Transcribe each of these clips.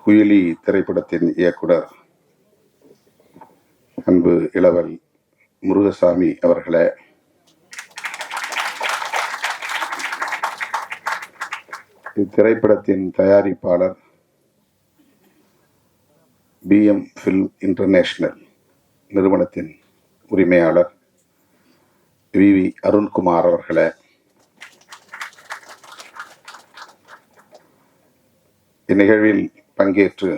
குயிலி திரைப்படத்தின் இயக்குனர் அன்பு இளவல் முருகசாமி அவர்களே, இத்திரைப்படத்தின் தயாரிப்பாளர் பிஎம் ஃபில்ம் இன்டர்நேஷனல் நிறுவனத்தின் உரிமையாளர் வி அருண்குமார் அவர்களே, இந்நிகழ்வில் பங்கேற்று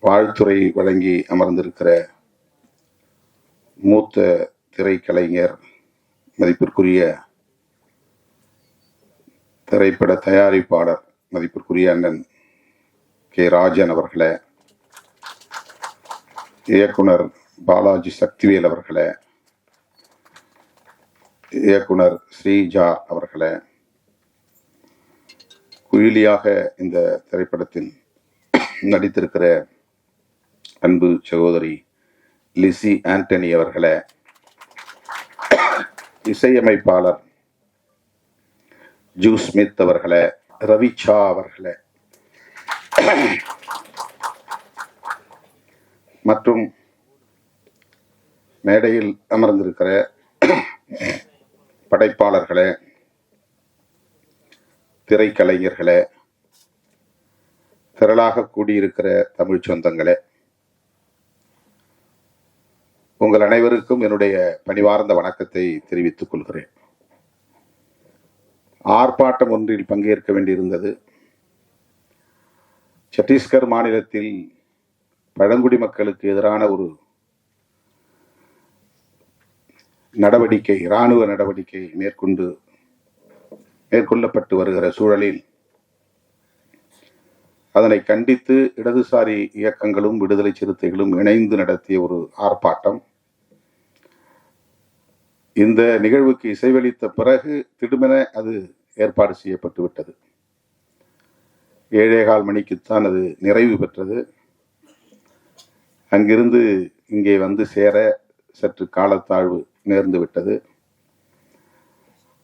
வாழ்த்துறை வழங்கி அமர்ந்திருக்கிற மூத்த திரைக்கலைஞர், மதிப்பிற்குரிய திரைப்பட தயாரிப்பாளர், மதிப்பிற்குரிய அண்ணன் கே ராஜன் அவர்களே, இயக்குனர் பாலாஜி சக்திவேல் அவர்களே, இயக்குனர் ஸ்ரீஜா அவர்களே, குயிலியாக இந்த திரைப்படத்தில் நடித்திருக்கிற அன்பு சகோதரி லிசி ஆண்டனி அவர்களே, இசையமைப்பாளர் ஜூ ஸ்மித் அவர்களே, ரவிச்சா அவர்களே மற்றும் மேடையில் அமர்ந்திருக்கிற படைப்பாளர்களே, திரைக்கலைஞர்களே, திரளாக கூடியிருக்கிற தமிழ் சொந்தங்களே, உங்கள் அனைவருக்கும் என்னுடைய பணிவார்ந்த வணக்கத்தை தெரிவித்துக் கொள்கிறேன். ஆர்ப்பாட்டம் ஒன்றில் பங்கேற்க வேண்டியிருந்தது. சத்தீஸ்கர் மாநிலத்தில் பழங்குடி மக்களுக்கு எதிரான ஒரு நடவடிக்கை, இராணுவ நடவடிக்கை மேற்கொள்ளப்பட்டு வருகிற சூழலில் அதனை கண்டித்து இடதுசாரி இயக்கங்களும் விடுதலை சிறுத்தைகளும் இணைந்து நடத்திய ஒரு ஆர்ப்பாட்டம். இந்த நிகழ்வுக்கு இசைவளித்த பிறகு திடுமென அது ஏற்பாடு செய்யப்பட்டு விட்டது. 7:15 மணிக்குத்தான் அது நிறைவு பெற்றது. அங்கிருந்து இங்கே வந்து சேர சற்று காலத்தாழ்வு நேர்ந்து விட்டது.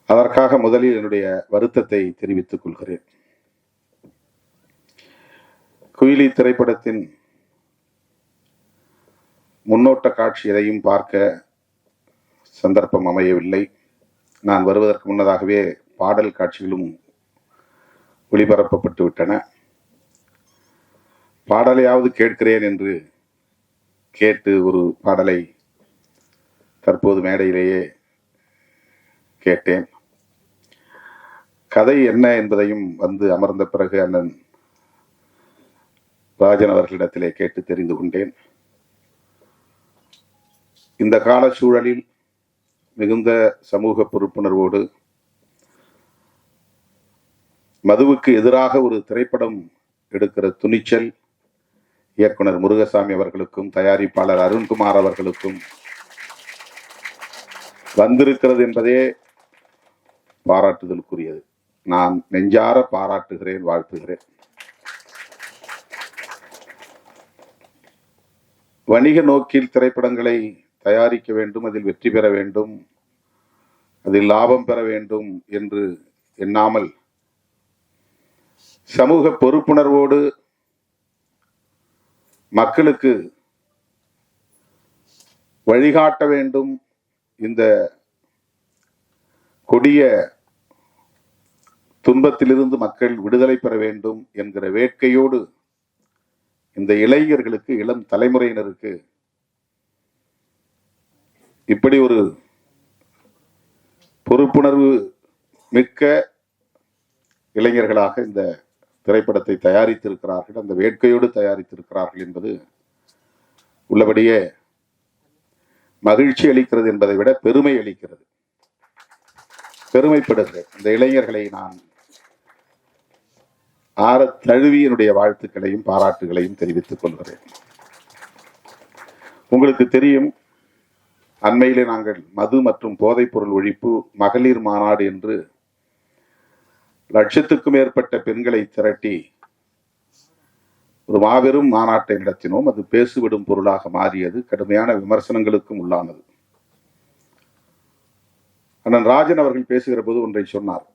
அதற்காக முதலில் என்னுடைய வருத்தத்தை தெரிவித்துக் கொள்கிறேன். குயிலி திரைப்படத்தின் முன்னோட்ட காட்சி எதையும் பார்க்க சந்தர்ப்பம் அமையவில்லை. நான் வருவதற்கு முன்னதாகவே பாடல் காட்சிகளும் ஒளிபரப்பப்பட்டு விட்டன. பாடலையாவது கேட்கிறேன் என்று கேட்டு ஒரு பாடலை தற்போது மேடையிலேயே கேட்டேன். கதை என்ன என்பதையும் வந்து அமர்ந்த பிறகு அண்ணன் ராஜன் அவர்களிடத்திலே கேட்டு தெரிந்து கொண்டேன். இந்த கால சூழலில் மிகுந்த சமூக பொறுப்புணர்வோடு மதுவுக்கு எதிராக ஒரு திரைப்படம் எடுக்கிற துணிச்சல் இயக்குனர் முருகசாமி அவர்களுக்கும் தயாரிப்பாளர் அருண்குமார் அவர்களுக்கும் வந்திருக்கிறது என்பதே பாராட்டுதலுக்குரியது. நான் நெஞ்சார பாராட்டுகிறேன், வாழ்த்துகிறேன். வணிக நோக்கில் திரைப்படங்களை தயாரிக்க வேண்டும், அதில் வெற்றி பெற வேண்டும், அதில் லாபம் பெற வேண்டும் என்று எண்ணாமல் சமூக பொறுப்புணர்வோடு மக்களுக்கு வழிகாட்ட வேண்டும், இந்த கொடிய துன்பத்திலிருந்து மக்கள் விடுதலை பெற வேண்டும் என்கிற வேட்கையோடு இந்த இளைஞர்களுக்கு, இளம் தலைமுறையினருக்கு இப்படி ஒரு பொறுப்புணர்வு மிக்க இளைஞர்களாக இந்த திரைப்படத்தை தயாரித்திருக்கிறார்கள், அந்த வேட்கையோடு தயாரித்திருக்கிறார்கள் என்பது உள்ளபடியே மகிழ்ச்சி அளிக்கிறது என்பதை விட பெருமை அளிக்கிறது, பெருமைப்படுகிறது. இந்த இளைஞர்களை நான் ஆற தழுவி என்னுடைய வாழ்த்துக்களையும் பாராட்டுகளையும் தெரிவித்துக் கொள்கிறேன். உங்களுக்கு தெரியும், அண்மையிலே நாங்கள் மது மற்றும் போதைப் பொருள் ஒழிப்பு மகளிர் மாநாடு என்று லட்சத்துக்கும் மேற்பட்ட பெண்களை திரட்டி ஒரு மாபெரும் மாநாட்டை நடத்தினோம். அது பேசுவிடும் பொருளாக மாறியது, கடுமையான விமர்சனங்களுக்கும் உள்ளானது. அண்ணன் ராஜன் அவர்கள் பேசுகிற போது ஒன்றை சொன்னார்.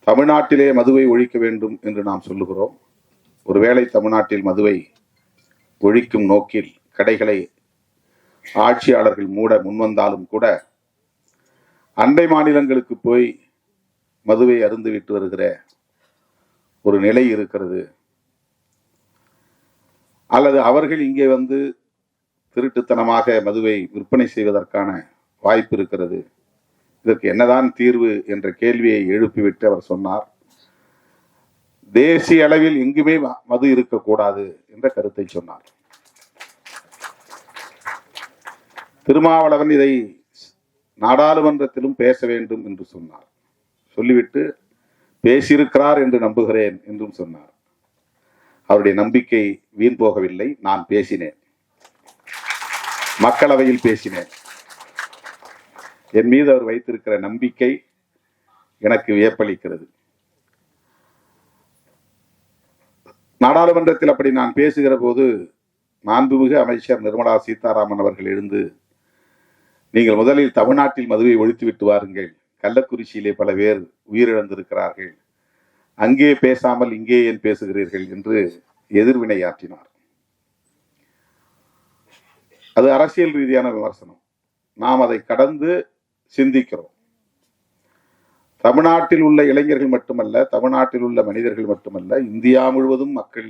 தமிழ்நாட்டிலே மதுவை ஒழிக்க வேண்டும் என்று நாம் சொல்லுகிறோம். ஒருவேளை தமிழ்நாட்டில் மதுவை ஒழிக்கும் நோக்கில் கடைகளை ஆட்சியாளர்கள் மூட முன்வந்தாலும் கூட அண்டை மாநிலங்களுக்கு போய் மதுவை அருந்துவிட்டு வருகிற ஒரு நிலை இருக்கிறது. அல்லது அவர்கள் இங்கே வந்து திருட்டுத்தனமாக மதுவை விற்பனை செய்வதற்கான வாய்ப்பு இருக்கிறது. இதற்கு என்னதான் தீர்வு என்ற கேள்வியை எழுப்பிவிட்டு அவர் சொன்னார், தேசிய அளவில் எங்குமே மது இருக்கக்கூடாது என்ற கருத்தை சொன்னார். திருமாவளவன் இதை நாடாளுமன்றத்திலும் பேச வேண்டும் என்று சொன்னார். சொல்லிவிட்டு பேசியிருக்கிறார் என்று நம்புகிறேன் என்றும் சொன்னார். அவருடைய நம்பிக்கை வீண் போகவில்லை. நான் பேசினேன், மக்களவையில் பேசினேன். என் மீது அவர் வைத்திருக்கிற நம்பிக்கை எனக்கு வியப்பளிக்கிறது. நாடாளுமன்றத்தில் அப்படி நான் பேசுகிற போது மாண்புமிகு அமைச்சர் நிர்மலா சீதாராமன் அவர்கள் எழுந்து, நீங்கள் முதலில் தமிழ்நாட்டில் மதுவை ஒழித்துவிட்டு வாருங்கள், கள்ளக்குறிச்சியிலே பல பேர் உயிரிழந்திருக்கிறார்கள், அங்கே பேசாமல் இங்கே ஏன் பேசுகிறீர்கள் என்று எதிர்வினையாற்றினார். அது அரசியல் ரீதியான விமர்சனம். நாம் அதை கடந்து சிந்திக்கிறோம். தமிழ்நாட்டில் உள்ள இளைஞர்கள் மட்டுமல்ல, தமிழ்நாட்டில் உள்ள மனிதர்கள் மட்டுமல்ல, இந்தியா முழுவதும் மக்கள்,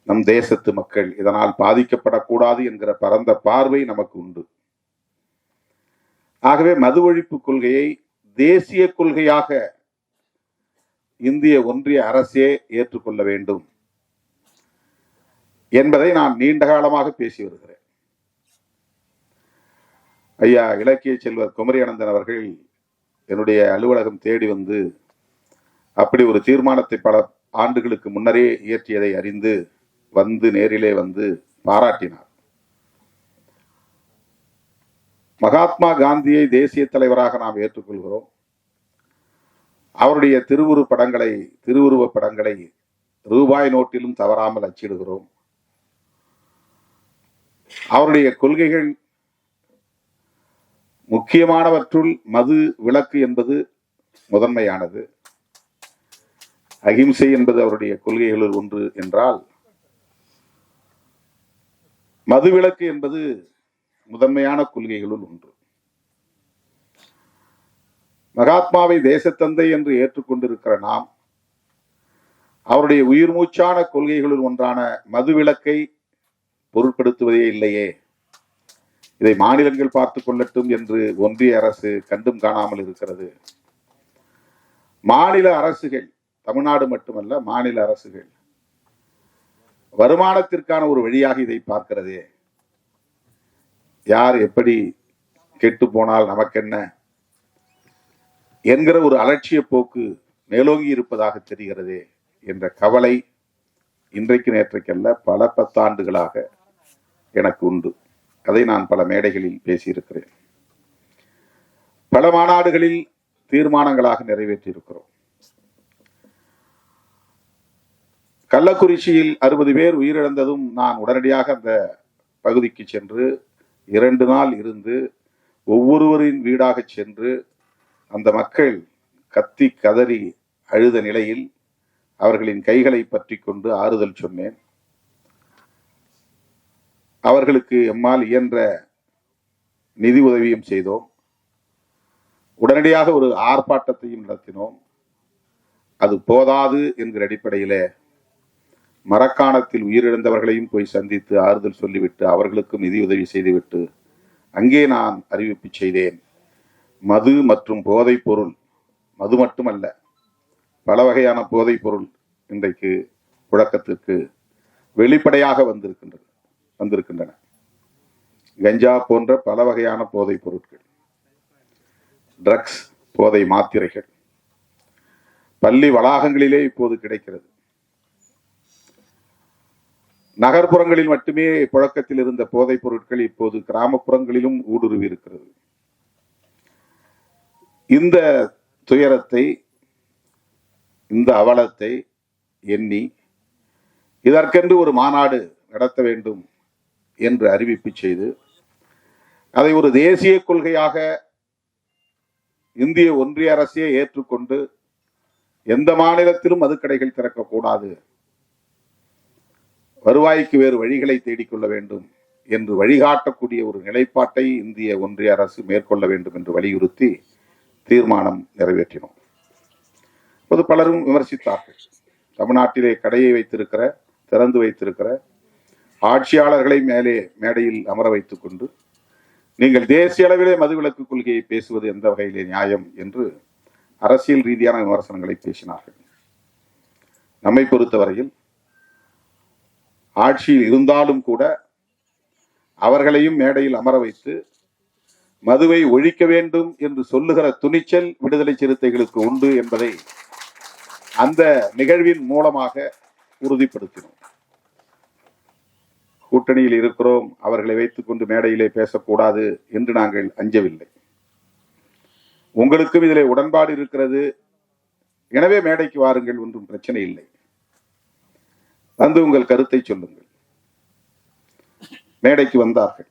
நம் தேசத்து மக்கள் இதனால் பாதிக்கப்படக்கூடாது என்கிற பரந்த பார்வை நமக்கு உண்டு. ஆகவே மது ஒழிப்பு கொள்கையை தேசிய கொள்கையாக இந்திய ஒன்றிய அரசே ஏற்றுக்கொள்ள வேண்டும் என்பதை நான் நீண்ட காலமாக பேசி வருகிறேன். ஐயா இலக்கிய செல்வர் குமரி அனந்தன் அவர்கள் என்னுடைய அலுவலகம் தேடி வந்து அப்படி ஒரு தீர்மானத்தை பல ஆண்டுகளுக்கு முன்னரே இயற்றியதை அறிந்து வந்து நேரிலே வந்து பாராட்டினார். மகாத்மா காந்தியை தேசிய தலைவராக நாம் ஏற்றுக்கொள்கிறோம். அவருடைய திருவுருவப் படங்களை ரூபாய் நோட்டிலும் தவறாமல் அச்சிடுகிறோம். அவருடைய கொள்கைகள் முக்கியமானவற்றுள் மது விலக்கு என்பது முதன்மையானது. அகிம்சை என்பது அவருடைய கொள்கைகளில் ஒன்று என்றால், மது விலக்கு என்பது முதன்மையான கொள்கைகளுள் ஒன்று. மகாத்மாவை தேசத்தந்தை என்று ஏற்றுக்கொண்டிருக்கிற நாம் அவருடைய உயிர் மூச்சான கொள்கைகளுள் ஒன்றான மதுவிலக்கை பொருட்படுத்துவதே இல்லையே. இதை மாநிலங்கள் பார்த்து கொள்ளட்டும் என்று ஒன்றிய அரசு கண்டும் காணாமல் இருக்கிறது. மாநில அரசுகள், தமிழ்நாடு மட்டுமல்ல மாநில அரசுகள் வருமானத்திற்கான ஒரு வழியாக இதை பார்க்கிறதே. யார் எப்படி கெட்டு போனால் நமக்கென்ன என்கிற ஒரு அலட்சிய போக்கு மேலோங்கி இருப்பதாக தெரிகிறதே என்ற கவலை இன்றைக்கு நேற்றைக்கல்ல பல பத்தாண்டுகளாக எனக்கு உண்டு. அதை நான் பல மேடைகளில் பேசியிருக்கிறேன். பல மாநாடுகளில் தீர்மானங்களாக நிறைவேற்றியிருக்கிறோம். கள்ளக்குறிச்சியில் 60 பேர் உயிரிழந்ததும் நான் உடனடியாக அந்த பகுதிக்கு சென்று 2 நாள் இருந்து ஒவ்வொருவரின் வீடாக சென்று அந்த மக்கள் கத்தி கதறி அழுத நிலையில் அவர்களின் கைகளை பற்றி கொண்டு ஆறுதல் சொன்னேன். அவர்களுக்கு எம்மால் இயன்ற நிதி உதவியும் செய்தோம். உடனடியாக ஒரு ஆர்ப்பாட்டத்தையும் நடத்தினோம். அது போதாது என்கிற அடிப்படையில மரக்காணத்தில் உயிரிழந்தவர்களையும் போய் சந்தித்து ஆறுதல் சொல்லிவிட்டு அவர்களுக்கும் நிதி உதவி செய்துவிட்டு அங்கே நான் அறிவிப்பு செய்தேன். மது மற்றும் போதைப் பொருள், மது மட்டுமல்ல பல வகையான போதைப் பொருள் இன்றைக்கு புழக்கத்திற்கு வெளிப்படையாக வந்திருக்கின்றன. கஞ்சா போன்ற பல வகையான போதைப் பொருட்கள், ட்ரக்ஸ், போதை மாத்திரைகள் பள்ளி வளாகங்களிலே இப்போது கிடைக்கிறது. நகர்ப்புறங்களில் மட்டுமே புழக்கத்தில் இருந்த போதைப் பொருட்கள் இப்போது கிராமப்புறங்களிலும் ஊடுருவி இருக்கிறது. இந்த துயரத்தை, இந்த அவலத்தை எண்ணி இதற்கென்று ஒரு மாநாடு நடத்த வேண்டும் என்று அறிவிப்பு செய்து அதை ஒரு தேசிய கொள்கையாக இந்திய ஒன்றிய அரசே ஏற்றுக்கொண்டு எந்த மாநிலத்திலும் மதுக்கடைகள் திறக்கக்கூடாது, வருவாய்க்கு வேறு வழிகளை தேடிக்கொள்ள வேண்டும் என்று வழிகாட்டக்கூடிய ஒரு நிலைப்பாட்டை இந்திய ஒன்றிய அரசு மேற்கொள்ள வேண்டும் என்று வலியுறுத்தி தீர்மானம் நிறைவேற்றினோம். இப்போது பலரும் விமர்சித்தார்கள். தமிழ்நாட்டிலே கடையை வைத்திருக்கிற, திறந்து வைத்திருக்கிற ஆட்சியாளர்களை மேடையில் அமர வைத்துக் கொண்டு நீங்கள் தேசிய அளவிலே மதுவிலக்கு கொள்கையை பேசுவது எந்த வகையிலே நியாயம் என்று அரசியல் ரீதியான விமர்சனங்களை பேசினார்கள். நம்மை பொறுத்தவரையில் ஆட்சியில் இருந்தாலும் கூட அவர்களையும் மேடையில் அமர வைத்து மதுவை ஒழிக்க வேண்டும் என்று சொல்லுகிற துணிச்சல் விடுதலை சிறுத்தைகளுக்கு உண்டு என்பதை அந்த நிகழ்வின் மூலமாக உறுதிப்படுத்தினோம். கூட்டணியில் இருக்கிறோம், அவர்களை வைத்துக் கொண்டு மேடையிலே பேசக்கூடாது என்று நாங்கள் அஞ்சவில்லை. உங்களுக்கும் இதிலே உடன்பாடு இருக்கிறது, எனவே மேடைக்கு வாருங்கள், ஒன்றும் பிரச்சனை இல்லை, வந்து உங்கள் கருத்தை சொல்லுங்கள். மேடைக்கு வந்தார்கள்.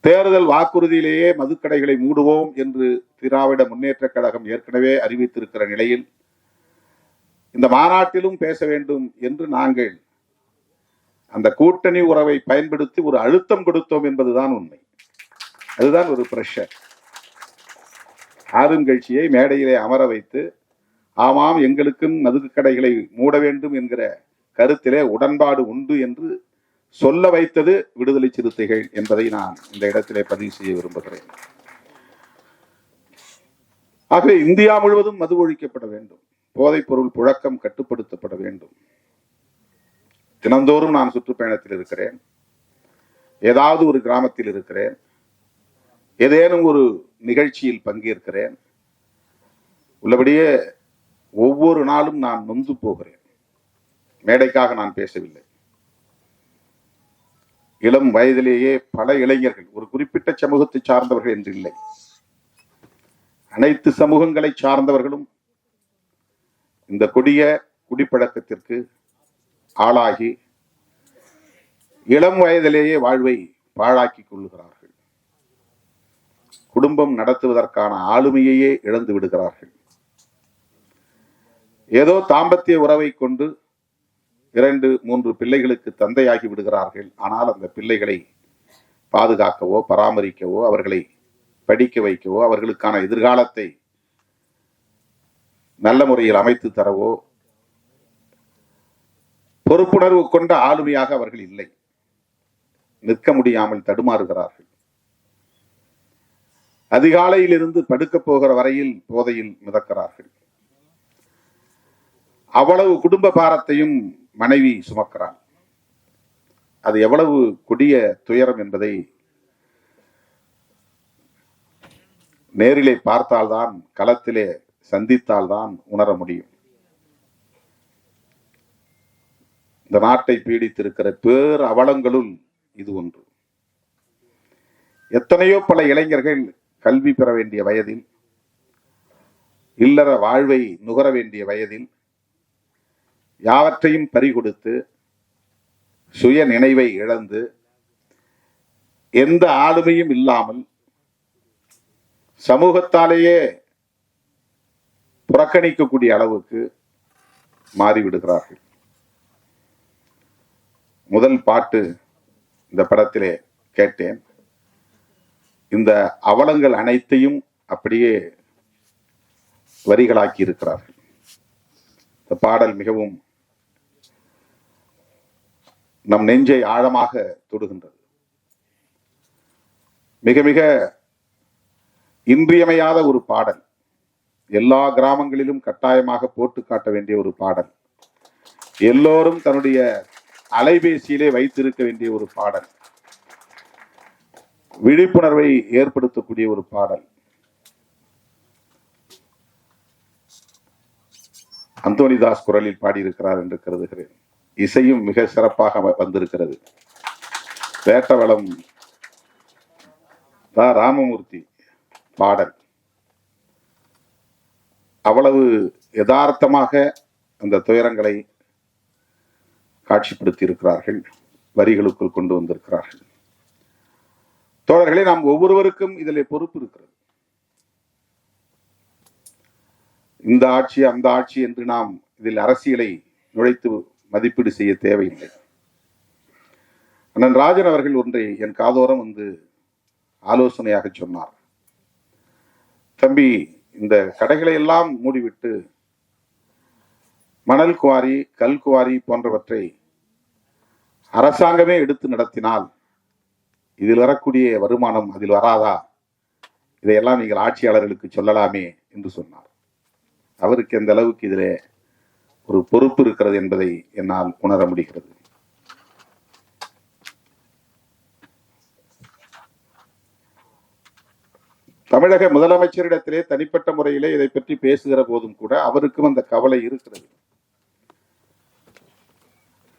தேர்தல் வாக்குறுதியிலேயே மதுக்கடைகளை மூடுவோம் என்று திராவிட முன்னேற்ற கழகம் ஏற்கனவே அறிவித்திருக்கிற நிலையில் இந்த மாநாட்டிலும் பேச வேண்டும் என்று நாங்கள் அந்த கூட்டணி உறவை பயன்படுத்தி ஒரு அழுத்தம் கொடுத்தோம் என்பதுதான் உண்மை. அதுதான் ஒரு பிரஷர். ஆளுங்கட்சியை மேடையிலே அமர வைத்து ஆமாம் எங்களுக்கும் மதுக்கடைகளை மூட வேண்டும் என்கிற கருத்திலே உடன்பாடு உண்டு என்று சொல்ல வைத்தது விடுதலை சிறுத்தைகள் என்பதை நான் இந்த இடத்திலே பதிவு செய்ய விரும்புகிறேன். ஆகவே இந்தியா முழுவதும் மது ஒழிக்கப்பட வேண்டும், போதைப் பொருள் புழக்கம் கட்டுப்படுத்தப்பட வேண்டும். தினந்தோறும் நான் சுற்றுப்பயணத்தில் இருக்கிறேன், ஏதாவது ஒரு கிராமத்தில் இருக்கிறேன், ஏதேனும் ஒரு நிகழ்ச்சியில் பங்கேற்கிறேன். உள்ளபடியே ஒவ்வொரு நாளும் நான் நொந்து போகிறேன். மேடைக்காக நான் பேசவில்லை. இளம் வயதிலேயே பல இளைஞர்கள், ஒரு குறிப்பிட்ட சமூகத்தை சார்ந்தவர்கள் என்று இல்லை, அனைத்து சமூகங்களை சார்ந்தவர்களும் இந்த கொடிய குடிப்பழக்கத்திற்கு ஆளாகி இளம் வயதிலேயே வாழ்வை பாழாக்கி கொள்ளுகிறார்கள். குடும்பம் நடத்துவதற்கான ஆளுமையையே இழந்து விடுகிறார்கள். ஏதோ தாம்பத்திய உறவை கொண்டு 2-3 பிள்ளைகளுக்கு தந்தையாகி விடுகிறார்கள். ஆனால் அந்த பிள்ளைகளை பாதுகாக்கவோ, பராமரிக்கவோ, அவர்களை படிக்க வைக்கவோ, அவர்களுக்கான எதிர்காலத்தை நல்ல முறையில் அமைத்து தரவோ பொறுப்புணர்வு கொண்ட ஆளுமையாக அவர்கள் இல்லை. நிற்க முடியாமல் தடுமாறுகிறார்கள். அதிகாலையில் இருந்து படுக்க போகிற வரையில் போதையில் மிதக்கிறார்கள். அவ்வளவு குடும்ப பாரத்தையும் மனைவி சுமக்கிறாள். அது எவ்வளவு கொடிய துயரம் என்பதை நேரிலே பார்த்தால்தான், களத்திலே சந்தித்தால்தான் உணர முடியும். இந்த நாட்டை பீடித்திருக்கிற பேர் அவலங்களுள் இது ஒன்று. எத்தனையோ பல இளைஞர்கள் கல்வி பெற வேண்டிய வயதில், இல்லற வாழ்வை நுகர வேண்டிய வயதில் யாவற்றையும் பறிகொடுத்து, சுய நினைவை இழந்து, எந்த ஆளுமையும் இல்லாமல் சமூகத்தாலேயே புறக்கணிக்கக்கூடிய அளவுக்கு மாறிவிடுகிறார்கள். முதல் பாட்டு இந்த படத்திலே கேட்டேன். இந்த அவலங்கள் அனைத்தையும் அப்படியே வரிகளாக்கி இருக்கிறார்கள். இந்த பாடல் மிகவும் நம் நெஞ்சை ஆழமாக தொடுகின்றது. மிக மிக இன்றியமையாத ஒரு பாடல். எல்லா கிராமங்களிலும் கட்டாயமாக போட்டு காட்ட வேண்டிய ஒரு பாடல். எல்லோரும் தன்னுடைய அலைபேசியிலே வைத்திருக்க வேண்டிய ஒரு பாடல். விழிப்புணர்வை ஏற்படுத்தக்கூடிய ஒரு பாடல். அந்தோனிதாஸ் குரலில் பாடியிருக்கிறார் என்று கருதுகிறேன். இசையும் மிக சிறப்பாக வந்திருக்கிறது. வேட்டவளம் ராமமூர்த்தி பாடல் அவ்வளவு யதார்த்தமாக அந்த துயரங்களை காட்சிப்படுத்தி இருக்கிறார்கள், வரிகளுக்குள் கொண்டு வந்திருக்கிறார்கள். தோழர்களே, நாம் ஒவ்வொருவருக்கும் இதில் பொறுப்பு இருக்கிறது. இந்த ஆட்சி அந்த ஆட்சி என்று நாம் இதில் அரசியலை நுழைத்து மதிப்பீடு செய்ய தேவையில்லை. அண்ணன் ராஜன் அவர்கள் ஒன்றை என் காதோரம் வந்து ஆலோசனையாக சொன்னார். தம்பி, இந்த கடைகளை எல்லாம் மூடிவிட்டு மணல் குவாரி, கல் குவாரி போன்றவற்றை அரசாங்கமே எடுத்து நடத்தினால் இதில் வரக்கூடிய வருமானம் அதில் வராதா? இதையெல்லாம் நீங்கள் ஆட்சியாளர்களுக்கு சொல்லலாமே என்று சொன்னார். அவருக்கு எந்த அளவுக்கு இதிலே ஒரு பொறுப்பு இருக்கிறது என்பதை என்னால் உணர முடிகிறது. தமிழக முதலமைச்சரிடத்திலே தனிப்பட்ட முறையிலே இதை பற்றி பேசுகிற போதும் கூட அவருக்கும் அந்த கவலை இருக்கிறது.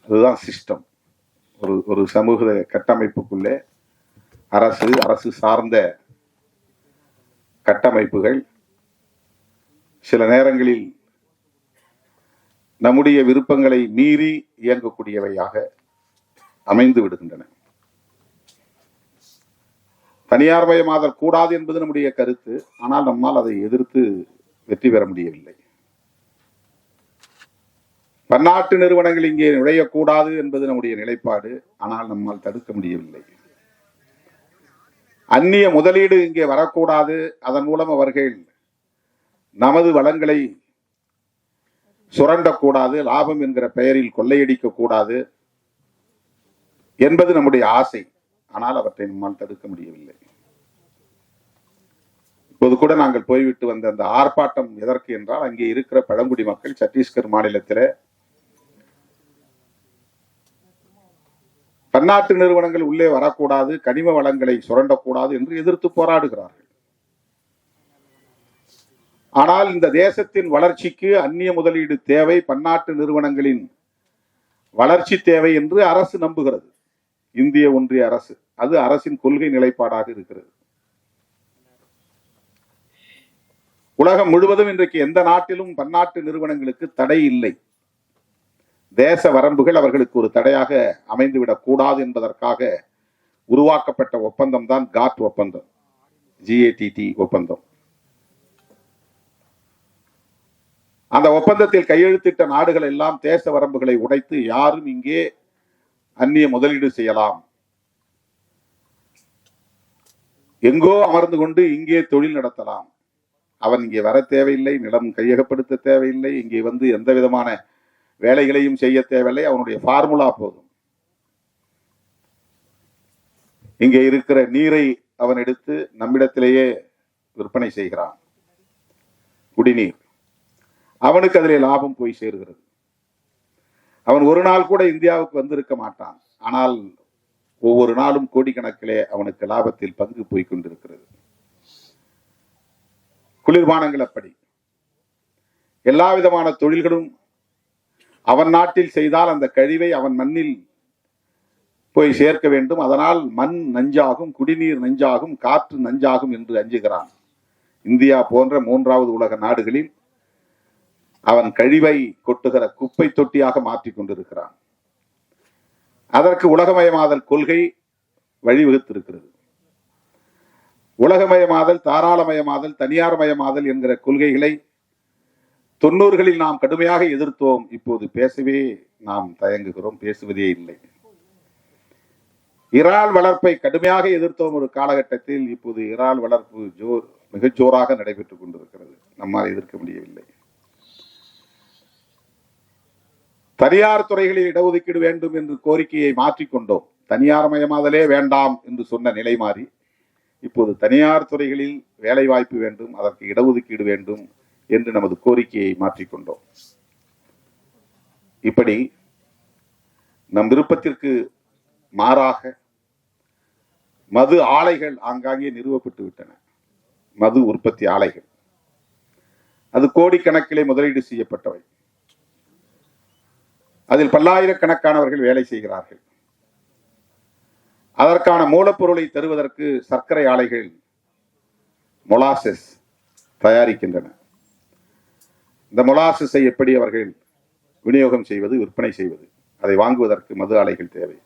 அதுதான் சிஸ்டம். ஒரு சமூக கட்டமைப்புக்குள்ளே அரசு சார்ந்த கட்டமைப்புகள் சில நேரங்களில் நம்முடைய விருப்பங்களை மீறி இயங்கக்கூடியவையாக அமைந்து விடுகின்றன. தனியார் மயமாதல் கூடாது என்பது நம்முடைய கருத்து. ஆனால் நம்மால் அதை எதிர்த்து வெற்றி பெற முடியவில்லை. பன்னாட்டு நிறுவனங்கள் இங்கே நுழையக்கூடாது என்பது நம்முடைய நிலைப்பாடு. ஆனால் நம்மால் தடுக்க முடியவில்லை. அந்நிய முதலீடு இங்கே வரக்கூடாது, அதன் மூலம் அவர்கள் நமது வளங்களை சுரண்டக்கூடாது, லாபம் என்கிற பெயரில் கொள்ளையடிக்க கூடாது என்பது நம்முடைய ஆசை. ஆனால் அவற்றை நம்மால் தடுக்க முடியவில்லை. இப்போது கூட நாங்கள் போய்விட்டு வந்த அந்த ஆர்ப்பாட்டம் எதற்கு என்றால், அங்கே இருக்கிற பழங்குடி மக்கள் சத்தீஸ்கர் மாநிலத்தில் பன்னாட்டு நிறுவனங்கள் உள்ளே வரக்கூடாது, கனிம வளங்களை சுரண்டக்கூடாது என்று எதிர்த்து போராடுகிறார்கள். ஆனால் இந்த தேசத்தின் வளர்ச்சிக்கு அந்நிய முதலீடு தேவை, பன்னாட்டு நிறுவனங்களின் வளர்ச்சி தேவை என்று அரசு நம்புகிறது. இந்திய ஒன்றிய அரசு, அது அரசின் கொள்கை நிலைப்பாடாக இருக்கிறது. உலகம் முழுவதும் இன்றைக்கு எந்த நாட்டிலும் பன்னாட்டு நிறுவனங்களுக்கு தடை இல்லை. தேச வரம்புகள் அவர்களுக்கு ஒரு தடையாக அமைந்துவிடக் கூடாது என்பதற்காக உருவாக்கப்பட்ட ஒப்பந்தம் தான் காட் ஒப்பந்தம், GATT ஒப்பந்தம். அந்த ஒப்பந்தத்தில் கையெழுத்திட்ட நாடுகள் எல்லாம் தேச வரம்புகளை உடைத்து யாரும் இங்கே அந்நிய முதலீடு செய்யலாம், எங்கோ அமர்ந்து கொண்டு இங்கே தொழில் நடத்தலாம், அவன் இங்கே வர தேவையில்லை, நிலம் கையகப்படுத்த தேவையில்லை, இங்கே வந்து எந்த விதமான வேலைகளையும் செய்ய தேவையில்லை, அவனுடைய ஃபார்முலா போதும். இங்கே இருக்கிற நீரை அவன் எடுத்து நம்மிடத்திலேயே விற்பனை செய்கிறான், குடிநீர். அவனுக்கு அதிலே லாபம் போய் சேருகிறது. அவன் ஒரு நாள் கூட இந்தியாவுக்கு வந்திருக்க மாட்டான். ஆனால் ஒவ்வொரு நாளும் கோடிக்கணக்கிலே அவனுக்கு லாபத்தில் பங்கு போய் கொண்டிருக்கிறது. குளிர்பானங்கள் அப்படி. எல்லா விதமான தொழில்களும் அவன் நாட்டில் செய்தால் அந்த கழிவை அவன் மண்ணில் போய் சேர்க்க வேண்டும். அதனால் மண் நஞ்சாகும், குடிநீர் நஞ்சாகும், காற்று நஞ்சாகும் என்று அஞ்சுகிறான். இந்தியா போன்ற மூன்றாவது உலக நாடுகளில் அவன் கழிவை கொட்டுகிற குப்பை தொட்டியாக மாற்றிக் கொண்டிருக்கிறான். அதற்கு உலகமயமாதல் கொள்கை வழிவகுத்திருக்கிறது. உலகமயமாதல், தாராளமயமாதல், தனியார் மயமாதல் என்கிற கொள்கைகளை 90களில் நாம் கடுமையாக எதிர்த்தோம். இப்போது பேசவே நாம் தயங்குகிறோம், பேசுவதே இல்லை. இறால் வளர்ப்பை கடுமையாக எதிர்த்தோம் ஒரு காலகட்டத்தில். இப்போது இறால் வளர்ப்பு மிகச் ஜோராக நடைபெற்றுக் கொண்டிருக்கிறது. நம்மால் எதிர்க்க முடியவில்லை. தனியார் துறைகளில் இடஒதுக்கீடு வேண்டும் என்று கோரிக்கையை மாற்றிக்கொண்டோம். தனியார் மயமாதலே வேண்டாம் என்று சொன்ன நிலை மாறி இப்போது தனியார் துறைகளில் வேலை வாய்ப்பு வேண்டும், அதற்கு இடஒதுக்கீடு வேண்டும் என்று நமது கோரிக்கையை மாற்றிக்கொண்டோம். இப்படி நம் விருப்பத்திற்கு மாறாக மது ஆலைகள் ஆங்காங்கே நிறுவப்பட்டு விட்டன. மது உற்பத்தி ஆலைகள், அது கோடிக்கணக்கிலே முதலீடு செய்யப்பட்டவை. அதில் பல்லாயிரக்கணக்கானவர்கள் வேலை செய்கிறார்கள். அதற்கான மூலப்பொருளை தருவதற்கு சர்க்கரை ஆலைகள் மொலாசஸ் தயாரிக்கின்றன. இந்த மொலாசஸை எப்படி அவர்கள் விநியோகம் செய்வது, விற்பனை செய்வது, அதை வாங்குவதற்கு மது ஆலைகள் தேவை.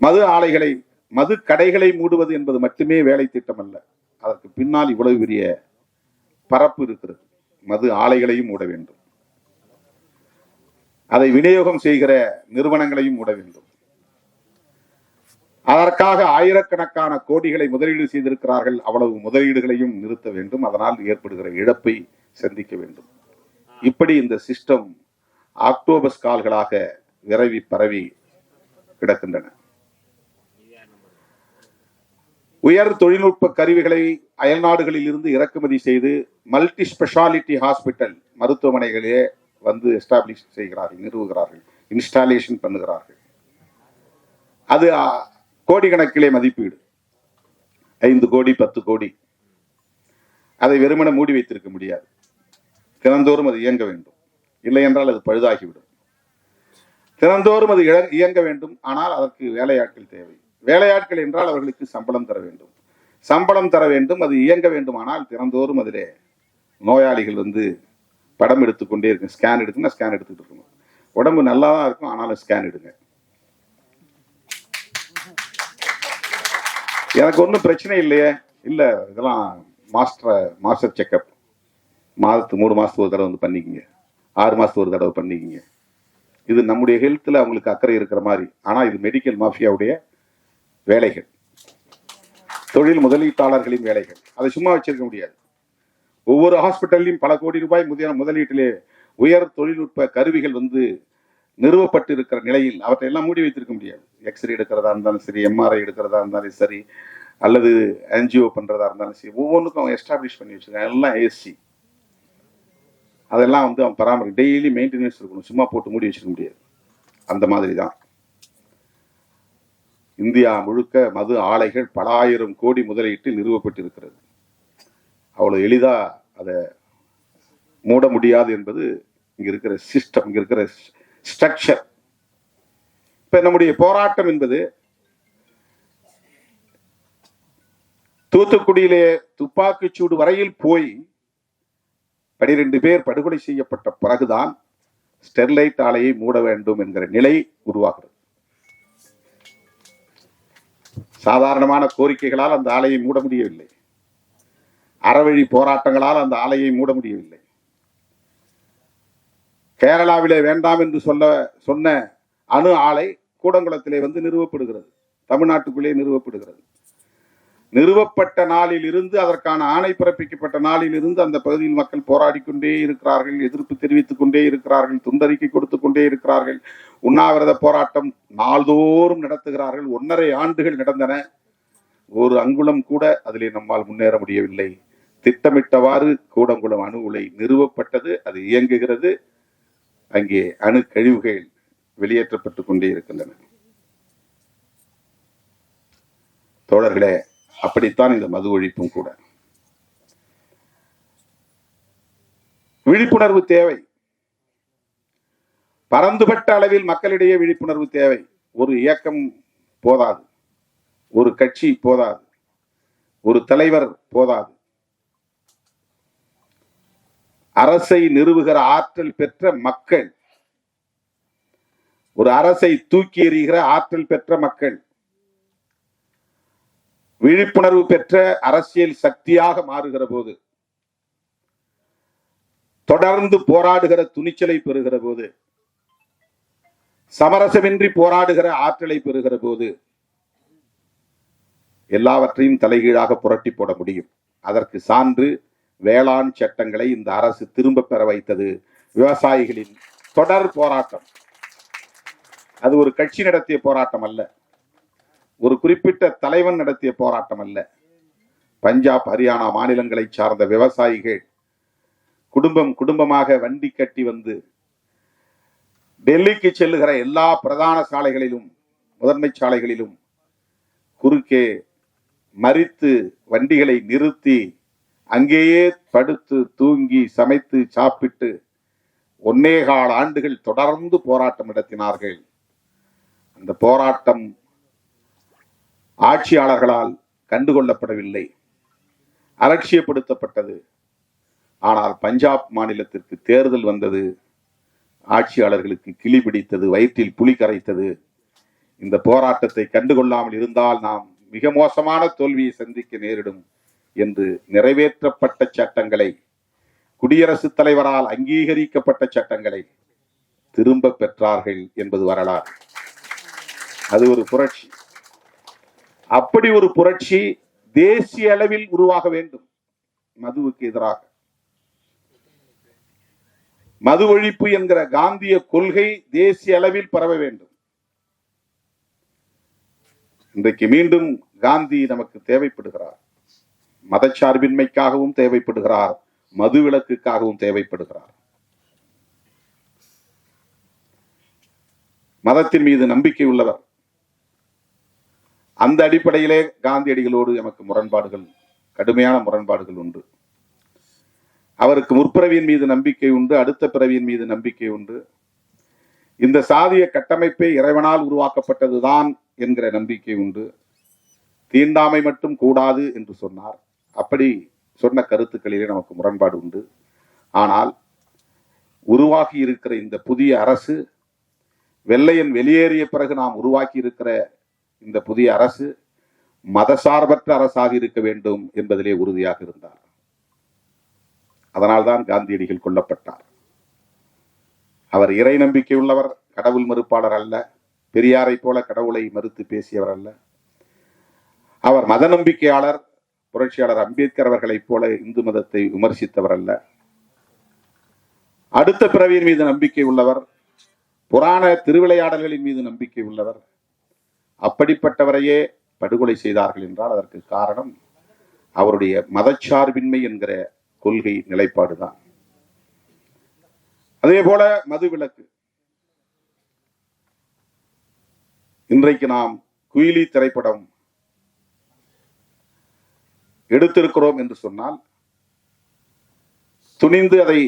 மது ஆலைகளை, மது கடைகளை மூடுவது என்பது மட்டுமே வேலை திட்டம் அல்ல. அதற்கு பின்னால் இவ்வளவு பெரிய பரப்பு இருக்கிறது. மது ஆலைகளையும் மூட வேண்டும், அதை விநியோகம் செய்கிற நிறுவனங்களையும் மூட வேண்டும். அதற்காக ஆயிரக்கணக்கான கோடிகளை முதலீடு செய்திருக்கிறார்கள். அவ்வளவு முதலீடுகளையும் நிறுத்த வேண்டும். அதனால் ஏற்படுகிற இழப்பை சந்திக்க வேண்டும். இப்படி இந்த சிஸ்டம் ஆக்டோபஸ் கால்களாக விரவி பரவி கிடக்கின்றன. உயர் தொழில்நுட்ப கருவிகளை அயல் நாடுகளில் இருந்து இறக்குமதி செய்து மல்டி ஸ்பெஷாலிட்டி ஹாஸ்பிட்டல் மருத்துவமனைகளே வந்து எஸ்டாப்ளிஷ் செய்கிறார்கள், நிறுவுகிறார்கள், இன்ஸ்டாலேஷன் பண்ணுகிறார்கள். அது கோடிக்கணக்கிலே மதிப்பீடு, 5 கோடி 10 கோடி. அதை வெறுமன மூடி வைத்திருக்க முடியாது. தினந்தோறும் அது இயங்க வேண்டும். இல்லை என்றால் அது பழுதாகிவிடும். தினந்தோறும் அது இயங்க வேண்டும். ஆனால் அதற்கு வேலையாட்கள் தேவை. வேலையாட்கள் என்றால் அவர்களுக்கு சம்பளம் தர வேண்டும். சம்பளம் தர வேண்டும். அது இயங்க வேண்டுமானால் தினந்தோறும் அதிலே நோயாளிகள் வந்து படம் எடுத்துக்கொண்டே இருக்கும். ஸ்கேன் எடுக்கணும், ஸ்கேன் எடுத்துட்டு இருக்கணும். உடம்பு நல்லா தான் இருக்கும், ஆனாலும் ஸ்கேன் எடுங்க. எனக்கு ஒன்றும் பிரச்சனை இல்லையே. இல்லை, இதெல்லாம் மாஸ்டர் செக்அப் மாதத்துக்கு 3 மாதத்துக்கு ஒரு தடவை வந்து பண்ணிக்கிங்க, 6 மாதத்துக்கு ஒரு தடவை பண்ணிக்கிங்க. இது நம்முடைய ஹெல்த்தில் அவங்களுக்கு அக்கறை இருக்கிற மாதிரி. ஆனால் இது மெடிக்கல் மாஃபியாவுடைய வேலைகள், தொழில் முதலீட்டாளர்களின் வேலைகள். அதை சும்மா வச்சிருக்க முடியாது. ஒவ்வொரு ஹாஸ்பிட்டல்லையும் பல கோடி ரூபாய் முதலீட்டிலே உயர் தொழில்நுட்ப கருவிகள் வந்து நிறுவப்பட்டு இருக்கிற நிலையில் அவற்றை எல்லாம் மூடி வைத்திருக்க முடியாது. எக்ஸ்ரே எடுக்கிறதா இருந்தாலும் சரி, எம்ஆர்ஐ எடுக்கிறதா இருந்தாலும் சரி, அல்லது என்ஜிஓ பண்றதா இருந்தாலும் சரி, ஒவ்வொன்றுக்கும் அவன் எஸ்டாப்ளிஷ் பண்ணி வச்சிருக்கான். எல்லாம் ஏசி. அதெல்லாம் வந்து அவன் பராமரி, டெய்லி மெயின்டெனன்ஸ் இருக்கணும். சும்மா போட்டு மூடி வச்சிருக்க முடியாது. அந்த மாதிரி தான் இந்தியா முழுக்க மது ஆலைகள் பல ஆயிரம் கோடி முதலீட்டில் நிறுவப்பட்டு இருக்கிறது. அவ்வளவு எளிதா அதை மூட முடியாது என்பது இங்க இருக்கிற சிஸ்டம், இங்க இருக்கிற ஸ்ட்ரக்சர். இப்ப நம்முடைய போராட்டம் என்பது தூத்துக்குடியிலே துப்பாக்கிச்சூடு வரையில் போய் 12 பேர் படுகொலை செய்யப்பட்ட பிறகுதான் ஸ்டெர்லைட் ஆலையை மூட வேண்டும் என்கிற நிலை உருவாகிறது. சாதாரணமான கோரிக்கைகளால் அந்த ஆலையை மூட முடியவில்லை. அறவழி போராட்டங்களால் அந்த ஆலையை மூட முடியவில்லை. கேரளாவிலே வேண்டாம் என்று சொன்ன அணு ஆலை கூடங்குளத்திலே வந்து நிறுவப்படுகிறது. தமிழ்நாட்டுக்குள்ளே நிறுவப்படுகிறது. நிறுவப்பட்ட நாளில் இருந்து, அதற்கான ஆணை பிறப்பிக்கப்பட்ட நாளில் இருந்து அந்த பகுதியில் மக்கள் போராடி கொண்டே இருக்கிறார்கள், எதிர்ப்பு தெரிவித்துக் கொண்டே இருக்கிறார்கள், துண்டறிக்கை கொடுத்துக் கொண்டே இருக்கிறார்கள், உண்ணாவிரத போராட்டம் நாள்தோறும் நடத்துகிறார்கள். 1.5 ஆண்டுகள் நடந்தன. ஒரு அங்குலம் கூட அதிலே நம்மால் முன்னேற முடியவில்லை. திட்டமிட்டவாறு கூடங்குளம் அணு உலை நிறுவப்பட்டது, அது இயங்குகிறது. அங்கே அணு கழிவுகள் வெளியேற்றப்பட்டுக் கொண்டே இருக்கின்றன. தோழர்களே, அப்படித்தான் இந்த மது ஒழிப்பும் கூட. விழிப்புணர்வு தேவை. பரந்துபட்ட அளவில் மக்களிடையே விழிப்புணர்வு தேவை. ஒரு இயக்கம் போதாது, ஒரு கட்சி போதாது, ஒரு தலைவர் போதாது. அரசை நிறுவுகிற ஆற்றல் பெற்ற மக்கள், ஒரு அரசை தூக்கி எறிகிற ஆற்றல் பெற்ற மக்கள், விழிப்புணர்வு பெற்ற அரசியல் சக்தியாக மாறுகிற போது, தொடர்ந்து போராடுகிற துணிச்சலை பெறுகிற போது, சமரசமின்றி போராடுகிற ஆற்றலை பெறுகிற போது எல்லாவற்றையும் தலைகீழாக புரட்டி போட முடியும். அதற்கு சான்று வேளாண் சட்டங்களை இந்த அரசு திரும்ப பெற வைத்தது. விவசாயிகளின் தொடர் போராட்டம். அது ஒரு கட்சி நடத்திய போராட்டம் அல்ல, ஒரு குறிப்பிட்ட தலைவன் நடத்திய போராட்டம் அல்ல. பஞ்சாப், ஹரியானா மாநிலங்களை சார்ந்த விவசாயிகள் குடும்பமாக வண்டி கட்டி வந்து டெல்லிக்கு செல்லுகிற எல்லா பிரதான சாலைகளிலும், முதன்மை சாலைகளிலும் குறுக்கே மறித்து வண்டிகளை நிறுத்தி அங்கேயே படுத்து தூங்கி சமைத்து சாப்பிட்டு 1.25 ஆண்டுகள் தொடர்ந்து போராட்டம் நடத்தினார்கள். அந்த போராட்டம் ஆட்சியாளர்களால் கண்டுகொள்ளப்படவில்லை, அலட்சியப்படுத்தப்பட்டது. ஆனால் பஞ்சாப் மாநிலத்திற்கு தேர்தல் வந்தது. ஆட்சியாளர்களுக்கு கிளி பிடித்தது, வயிற்றில் புலி கரைத்தது. இந்த போராட்டத்தை கண்டுகொள்ளாமல் இருந்தால் நாம் மிக மோசமான தோல்வியை சந்திக்க நேரிடும் என்று நிறைவேற்றப்பட்ட சட்டங்களை குடியரசுத் தலைவரால் அங்கீகரிக்கப்பட்ட சட்டங்களை திரும்ப பெற்றார்கள் என்பது வரலாறு. அது ஒரு புரட்சி. அப்படி ஒரு புரட்சி தேசிய அளவில் உருவாக வேண்டும். மதுவுக்கு எதிராக மது ஒழிப்பு என்கிற காந்திய கொள்கை தேசிய அளவில் பரவ வேண்டும். இன்றைக்கு மீண்டும் காந்தி நமக்கு தேவைப்படுகிறார். மதச்சார்பின்மைக்காகவும் தேவைப்படுகிறார், மது விலக்குக்காகவும் தேவைப்படுகிறார். மதத்தின் மீது நம்பிக்கை உள்ளவர். அந்த அடிப்படையிலே காந்தியடிகளோடு எமக்கு முரண்பாடுகள், கடுமையான முரண்பாடுகள் உண்டு. அவருக்கு முற்பிறவியின் மீது நம்பிக்கை உண்டு, அடுத்த பிறவியின் மீது நம்பிக்கை உண்டு. இந்த சாதிய கட்டமைப்பே இறைவனால் உருவாக்கப்பட்டதுதான் என்கிற நம்பிக்கை உண்டு. தீண்டாமை மட்டும் கூடாது என்று சொன்னார். அப்படி சொன்ன கருத்துக்களிலே நமக்கு முரண்பாடு உண்டு. ஆனால் உருவாகி இருக்கிற இந்த புதிய அரசு, வெள்ளையன் வெளியேறிய பிறகு நாம் உருவாக்கி இருக்கிற இந்த புதிய அரசு மதசார்பற்ற அரசாக இருக்க வேண்டும் என்பதிலே உறுதியாக இருந்தார். அதனால்தான் காந்தியடிகள் கொல்லப்பட்டார். அவர் இறை நம்பிக்கை உள்ளவர், கடவுள் மறுப்பாளர் அல்ல. பெரியாரை போல கடவுளை மறுத்து பேசியவர் அல்ல. அவர் மத நம்பிக்கையாளர். புரட்சியாளர் அம்பேத்கர் அவர்களைப் போல இந்து மதத்தை விமர்சித்தவர் அல்ல. அடுத்த பிறவியின் மீது நம்பிக்கை உள்ளவர், புராண திருவிளையாடல்களின் மீது நம்பிக்கை உள்ளவர். அப்படிப்பட்டவரையே படுகொலை செய்தார்கள் என்றால் அதற்கு காரணம் அவருடைய மதச்சார்பின்மை என்கிற கொள்கை நிலைப்பாடுதான். அதே போல மது விலக்கு. இன்றைக்கு நாம் குயிலி திரைப்படம் எடுத்திருக்கிறோம் என்று சொன்னால், துணிந்து அதை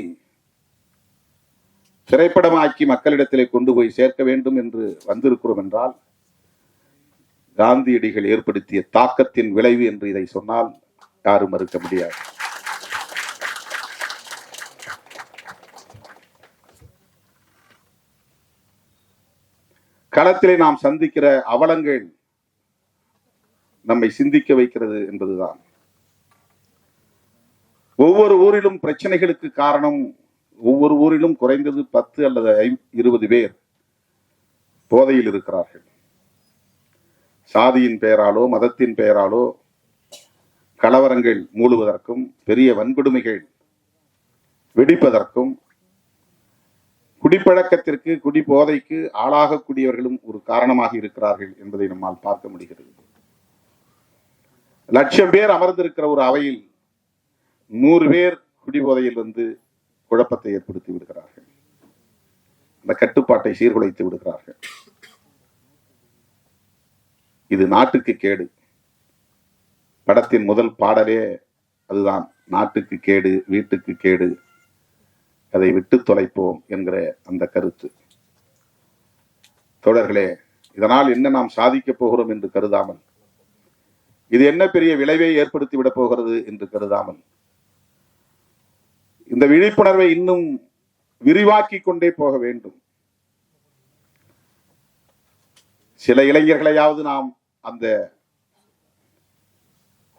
திரைப்படமாக்கி மக்களிடத்திலே கொண்டு போய் சேர்க்க வேண்டும் என்று வந்திருக்கிறோம் என்றால், காந்தியடிகள் ஏற்படுத்திய தாக்கத்தின் விளைவு என்று இதை சொன்னால் யாரும் மறுக்க முடியாது. களத்திலே நாம் சந்திக்கிற அவலங்கள் நம்மை சிந்திக்க வைக்கிறது என்பதுதான். ஒவ்வொரு ஊரிலும் பிரச்சனைகளுக்கு காரணம், ஒவ்வொரு ஊரிலும் குறைந்தது 10 அல்லது 20 பேர் போதையில் இருக்கிறார்கள். சாதியின் பெயராலோ மதத்தின் பெயராலோ கலவரங்கள் மூடுவதற்கும் பெரிய வன்கொடுமைகள் வெடிப்பதற்கும் குடிப்பழக்கத்திற்கு, குடி போதைக்கு ஆளாகக்கூடியவர்களும் ஒரு காரணமாக இருக்கிறார்கள் என்பதை நம்மால் பார்க்க முடிகிறது. 1,00,000 பேர் அமர்ந்திருக்கிற ஒரு அவையில் 100 பேர் குடிபோதையில் வந்து குழப்பத்தை ஏற்படுத்தி விடுகிறார்கள். அந்த கட்டுப்பாட்டை சீர்குலைத்து விடுகிறார்கள். இது நாட்டுக்கு கேடு. படத்தின் முதல் பாடலே அதுதான், நாட்டுக்கு கேடு, வீட்டுக்கு கேடு, அதை விட்டு தொலைப்போம் என்கிற அந்த கருத்து. தோழர்களே, இதனால் என்ன நாம் சாதிக்கப் போகிறோம் என்று கருதாமல், இது என்ன பெரிய விளைவை ஏற்படுத்தி விட போகிறது என்று கருதாமல், இந்த விழிப்புணர்வை இன்னும் விரிவாக்கி கொண்டே போக வேண்டும். சில இளைஞர்களையாவது நாம் அந்த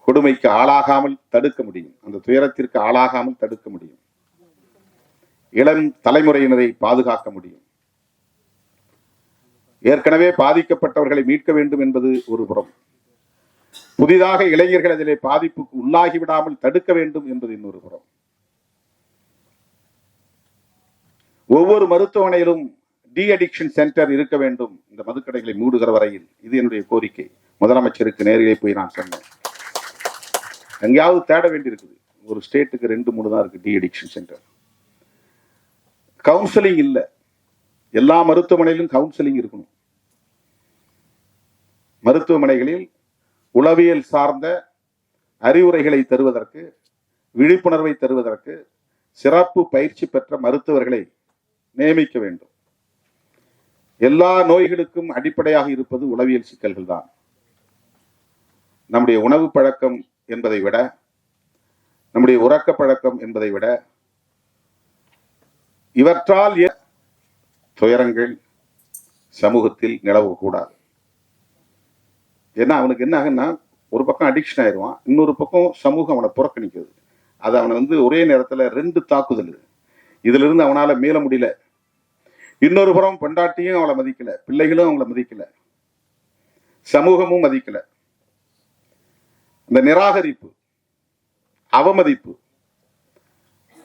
கொடுமைக்கு ஆளாகாமல் தடுக்க முடியும், அந்த துயரத்திற்கு ஆளாகாமல் தடுக்க முடியும். இளம் தலைமுறையினரை பாதுகாக்க முடியும். ஏற்கனவே பாதிக்கப்பட்டவர்களை மீட்க வேண்டும் என்பது ஒரு புறம், புதிதாக இளைஞர்கள் அதிலே பாதிப்புக்கு உள்ளாகி விடாமல் தடுக்க வேண்டும் என்பது இன்னொரு புறம். ஒவ்வொரு மருத்துவமனையிலும் டி அடிக்ஷன் சென்டர் இருக்க வேண்டும், இந்த மதுக்கடைகளை மூடுகிற வரையில். இது என்னுடைய கோரிக்கை. முதலமைச்சருக்கு நேரிலே போய் நான் சொன்னேன். எங்கேயாவது தேட வேண்டி இருக்குது. ஒரு ஸ்டேட்டுக்கு 2-3 தான் இருக்கு டி அடிக்ஷன் சென்டர். கவுன்சிலிங் இல்லை. எல்லா மருத்துவமனையிலும் கவுன்சிலிங் இருக்கணும். மருத்துவமனைகளில் உளவியல் சார்ந்த அறிவுரைகளை தருவதற்கு, விழிப்புணர்வை தருவதற்கு சிறப்பு பயிற்சி பெற்ற மருத்துவர்களை நியமிக்க வேண்டும். எல்லா நோய்களுக்கும் அடிப்படையாக இருப்பது உளவியல் சிக்கல்கள் தான். நம்முடைய உணவு பழக்கம் என்பதை விட, நம்முடைய உறக்க பழக்கம் என்பதை விட, இவற்றால் துயரங்கள் சமூகத்தில் நிலவக்கூடாது. ஏன்னா அவனுக்கு என்ன ஆகுன்னா, ஒரு பக்கம் அடிக்ஷன் ஆயிடுவான், இன்னொரு பக்கம் சமூகம் அவனை புறக்கணிக்கிறது. அது அவனை ஒரே நேரத்தில் 2 தாக்குதல். இதுல இருந்து அவனால மீள முடியல. இன்னொரு புறம் பொண்டாட்டியும் அவளை மதிக்கல, பிள்ளைகளும் அவங்கள மதிக்கல, சமூகமும் மதிக்கல. இந்த நிராகரிப்பு, அவமதிப்பு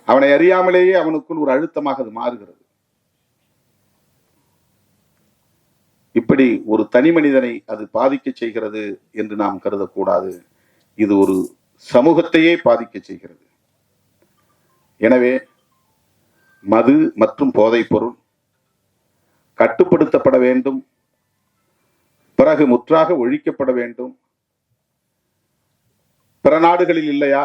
அவனை அறியாமலேயே அவனுக்குள் ஒரு அழுத்தமாக அது மாறுகிறது. இப்படி ஒரு தனி மனிதனை அது பாதிக்க செய்கிறது என்று நாம் கருதக்கூடாது. இது ஒரு சமூகத்தையே பாதிக்க செய்கிறது. எனவே மது மற்றும் போதைப் பொருள் கட்டுப்படுத்தப்பட வேண்டும், பிறகு முற்றாக ஒழிக்கப்பட வேண்டும். பிற நாடுகளில் இல்லையா?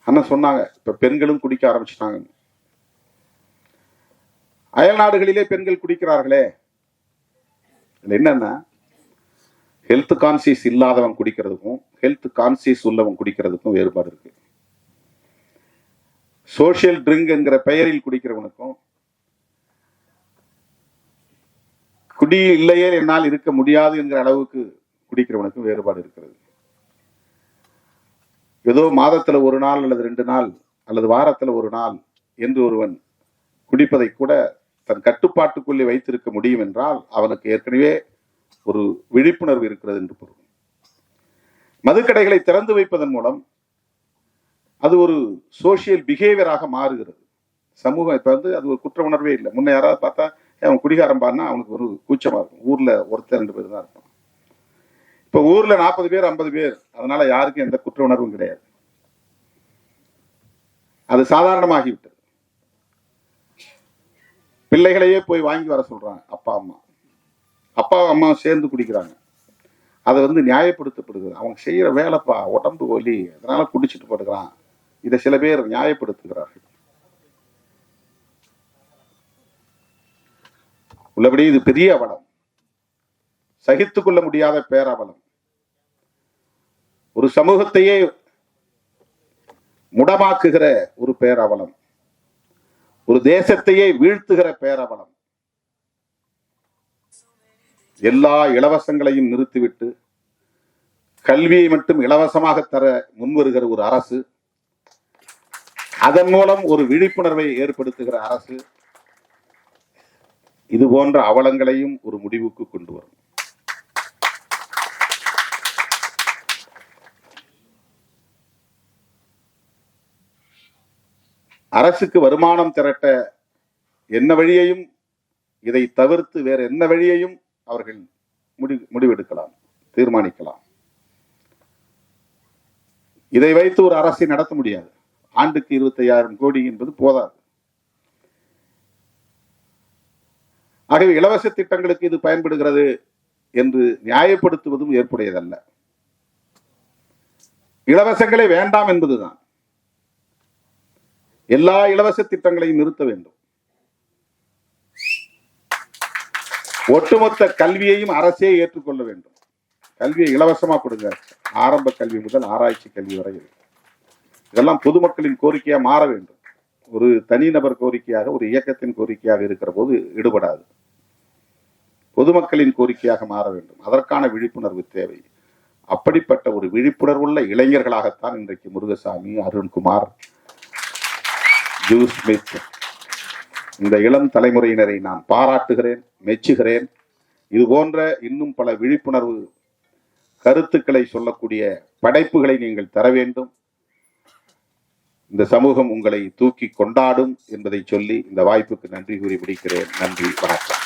அண்ணன் சொன்னாங்க, இப்ப பெண்களும் குடிக்க ஆரம்பிச்சிட்டாங்க. அயல் நாடுகளிலே பெண்கள் குடிக்கிறார்களே, என்னன்னா ஹெல்த் கான்சியஸ் இல்லாதவன் குடிக்கிறதுக்கும் ஹெல்த் கான்சியஸ் உள்ளவன் குடிக்கிறதுக்கும் வேறுபாடு இருக்கு. சோசியல் ட்ரிங்க் என்கிற பெயரில் குடிக்கிறவனுக்கும் குடி இல்லையே என்னால் இருக்க முடியாது என்கிற அளவுக்கு குடிக்கிறவனுக்கும் வேறுபாடு இருக்கிறது. ஏதோ மாதத்துல 1 நாள் அல்லது 2 நாள் அல்லது வாரத்துல 1 நாள் என்று ஒருவன் குடிப்பதை கூட தன் கட்டுப்பாட்டுக்குள்ளே வைத்திருக்க முடியும் என்றால் அவனுக்கு ஏற்கனவே ஒரு விழிப்புணர்வு இருக்கிறது என்று பொருள். மதுக்கடைகளை திறந்து வைப்பதன் மூலம் அது ஒரு சோசியல் பிஹேவியராக மாறுகிறது. சமூகம் இப்ப அது ஒரு குற்ற உணர்வே இல்லை. முன்ன யாராவது பார்த்தா அவன் குடிகாரம் பாருன்னா அவனுக்கு ஒரு கூச்சமா இருக்கும். ஊர்ல 1-2 பேர் தான் இருக்கும். இப்ப ஊர்ல 40 பேர் 50 பேர், அதனால யாருக்கும் எந்த குற்ற உணர்வும் கிடையாது. அது சாதாரணமாகிவிட்டது. பிள்ளைகளையே போய் வாங்கி வர சொல்றாங்க அப்பா அம்மா சேர்ந்து குடிக்கிறாங்க. அதை நியாயப்படுத்தப்படுகிறது. அவங்க செய்யற வேலைப்பா, உடம்பு வலி, அதனால குடிச்சிட்டு படுக்கிறான். இதை சில பேர் நியாயப்படுத்துகிறார்கள். உள்ளபடி இது பெரிய அவலம், சகித்துக் கொள்ள முடியாத பேரவலம், ஒரு சமூகத்தையே முடமாக்குகிற ஒரு பேரவலம், ஒரு தேசத்தையே வீழ்த்துகிற பேரவலம். எல்லா இலவசங்களையும் நிறுத்திவிட்டு கல்வியை மட்டும் இலவசமாக தர முன்வருகிற ஒரு அரசு, அதன் மூலம் ஒரு விழிப்புணர்வை ஏற்படுத்துகிற அரசு, இது போன்ற அவலங்களையும் ஒரு முடிவுக்கு கொண்டு வரும். அரசுக்கு வருமானம் திரட்ட என்ன வழியையும், இதை தவிர்த்து வேற என்ன வழியையும் அவர்கள் முடிவெடுக்கலாம், தீர்மானிக்கலாம். இதை வைத்து ஒரு அரசை நடத்த முடியாது. ஆண்டுக்கு 25,000 கோடி என்பது போதாது. ஆகவே இலவச திட்டங்களுக்கு இது பயன்படுகிறது என்று நியாயப்படுத்துவதும் ஏற்புடையதல்ல. இலவசங்களே வேண்டாம் என்பதுதான். எல்லா இலவச திட்டங்களையும் நிறுத்த வேண்டும். ஒட்டுமொத்த கல்வியையும் அரசே ஏற்றுக்கொள்ள வேண்டும். கல்வியை இலவசமா கொடுங்க, ஆரம்ப கல்வி முதல் ஆராய்ச்சி கல்வி வரை. இதெல்லாம் பொதுமக்களின் கோரிக்கையா மாற வேண்டும். ஒரு தனிநபர் கோரிக்கையாக, ஒரு இயக்கத்தின் கோரிக்கையாக இருக்கிற போது ஈடுபடாது. பொதுமக்களின் கோரிக்கையாக மாற வேண்டும். அதற்கான விழிப்புணர்வு தேவை. அப்படிப்பட்ட ஒரு விழிப்புணர்வுள்ள இளைஞர்களாகத்தான் இன்றைக்கு முருகசாமி, அருண்குமார், ஜூஸ் ஸ்மித், இந்த இளம் தலைமுறையினரை நான் பாராட்டுகிறேன், மெச்சுகிறேன். இது போன்ற இன்னும் பல விழிப்புணர்வு கருத்துக்களை சொல்லக்கூடிய படைப்புகளை நீங்கள் தர வேண்டும். இந்த சமூகம் உங்களை தூக்கி கொண்டாடும் என்பதை சொல்லி இந்த வாய்ப்புக்கு நன்றி கூறி முடிக்கிறேன். நன்றி, வணக்கம்.